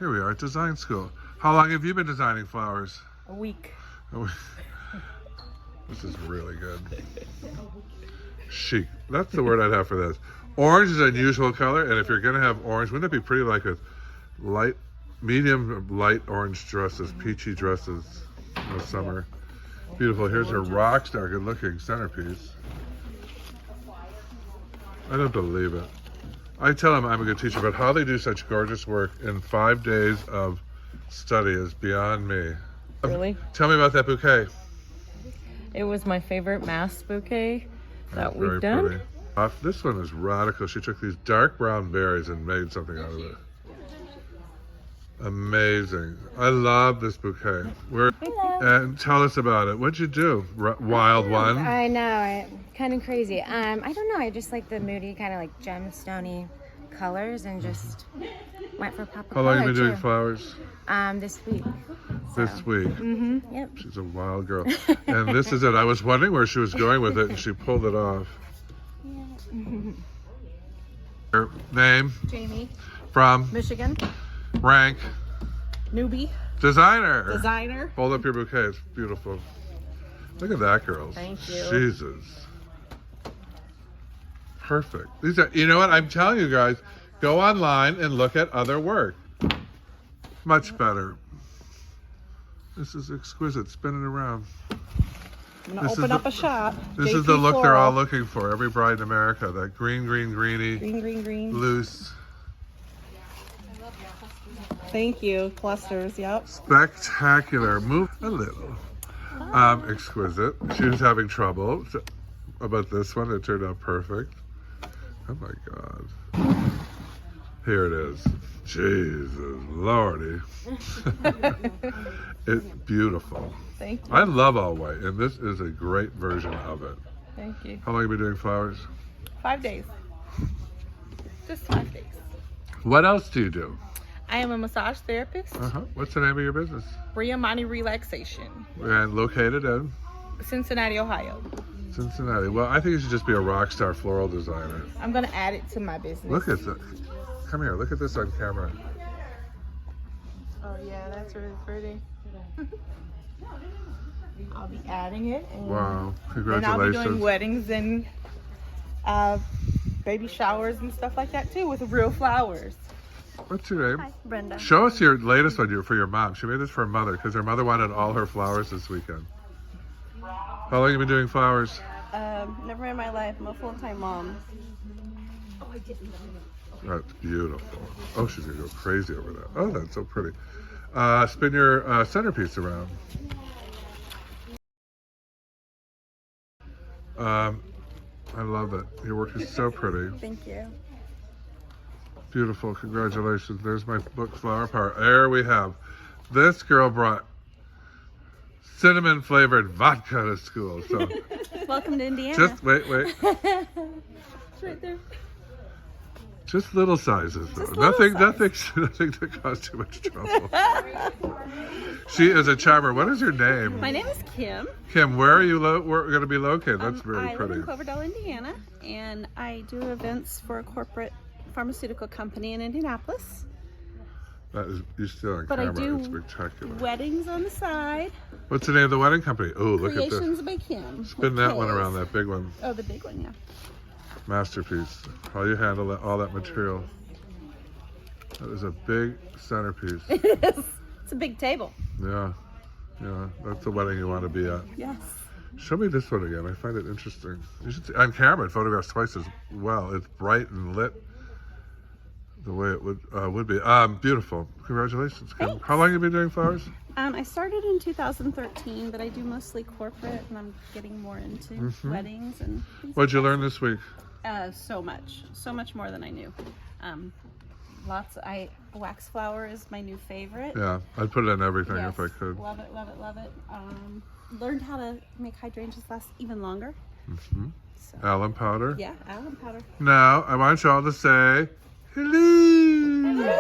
Here we are at design school. How long have you been designing flowers? A week. This is really good. Chic. That's the word I'd have for this. Orange is an unusual color, and if you're going to have orange, wouldn't it be pretty like a light, medium light orange dresses, peachy dresses in the summer? Beautiful. Here's her rock star, good looking centerpiece. I don't believe it. I tell them I'm a good teacher, but how they do such gorgeous work in 5 days of study is beyond me. Really? Tell me about that bouquet. It was my favorite mass bouquet that Very we've done. pretty. This one is radical. She took these dark brown berries and made something out of it. Amazing. I love this bouquet. And tell us about it. What'd you do? Wild one? I know, kind of crazy. I don't know. I just like the moody, kind of like gemstone-y colors, and just went for pop of How long have color, you been doing too. flowers? This week. This week. Mm-hmm. Yep. She's a wild girl. And this is it. I was wondering where she was going with it, and she pulled it off. Her name? Jamie. From? Michigan. Rank? Newbie. Designer. Designer. Hold up your bouquet. It's beautiful. Look at that, girls. Thank you. Jesus. Perfect. These are, you know what? I'm telling you guys, go online and look at other work. Much better. This is exquisite. Spin it around. I'm going to open up a shop. This is JP the look they're Floral. all looking for. Every bride in America. That green, greeny, Green. loose. Thank you. Clusters, yep. Spectacular. Move a little. Exquisite. She was having trouble about this one. It turned out perfect. Oh my God. Here it is. Jesus Lordy. It's beautiful. Thank you. I love all white, and this is a great version of it. Thank you. How long have you been doing flowers? 5 days. Just 5 days. What else do you do? I am a massage therapist. What's the name of your business? Briamani Relaxation. And located in Cincinnati, Ohio. Cincinnati. Well, I think you should just be a rock star floral designer. I'm going to add it to my business. Look at this. Come here. Look at this on camera. Oh, yeah, that's really pretty. I'll be adding it. And Wow. And I'll be Congratulations. doing weddings and baby showers and stuff like that too with real flowers. What's your name? Hi, Brenda. Show us your latest one for your mom. She made this for her mother because her mother wanted all her flowers this weekend. How long have you been doing flowers? Never in my life. I'm a full-time mom. That's beautiful. Oh, she's going to go crazy over that. Oh, that's so pretty. Spin your centerpiece around. I love it. Your work is so pretty. Thank you. Beautiful. Congratulations. There's my book, Flower Power. There we have. This girl brought cinnamon flavored vodka to school. So Welcome to Indiana. just wait. It's right there. Just little sizes though. Just little Nothing that cause too much trouble. She is a charmer. What is your name? My name is Kim. Kim, where are you going to be located? That's very I pretty. live in Cloverdale, Indiana, and I do events for a corporate pharmaceutical company in Indianapolis. That is, you're still on But I camera. do It's spectacular. Weddings on the side. What's the name of the wedding company? Oh, look at this. Creations by Kim. Spin that one around, that big one. Oh, the big one, yeah. Masterpiece. How you handle that, all that material. That is a big centerpiece. It's a big table. Yeah. That's the wedding you want to be at. Yes. Show me this one again. I find it interesting. You should see, on camera, it photographs twice as well. It's bright and lit the way it would be. Beautiful. Congratulations, Kim. Thanks. How long have you been doing flowers? I started in 2013, but I do mostly corporate, and I'm getting more into weddings and things. What'd you learn this week? So much more than I knew. Wax flower is my new favorite. Yeah, I'd put it in everything Yes, if I could. love it. Learned how to make hydrangeas last even longer. So, Alum powder. yeah, alum powder. Now, I want you all to say, hello.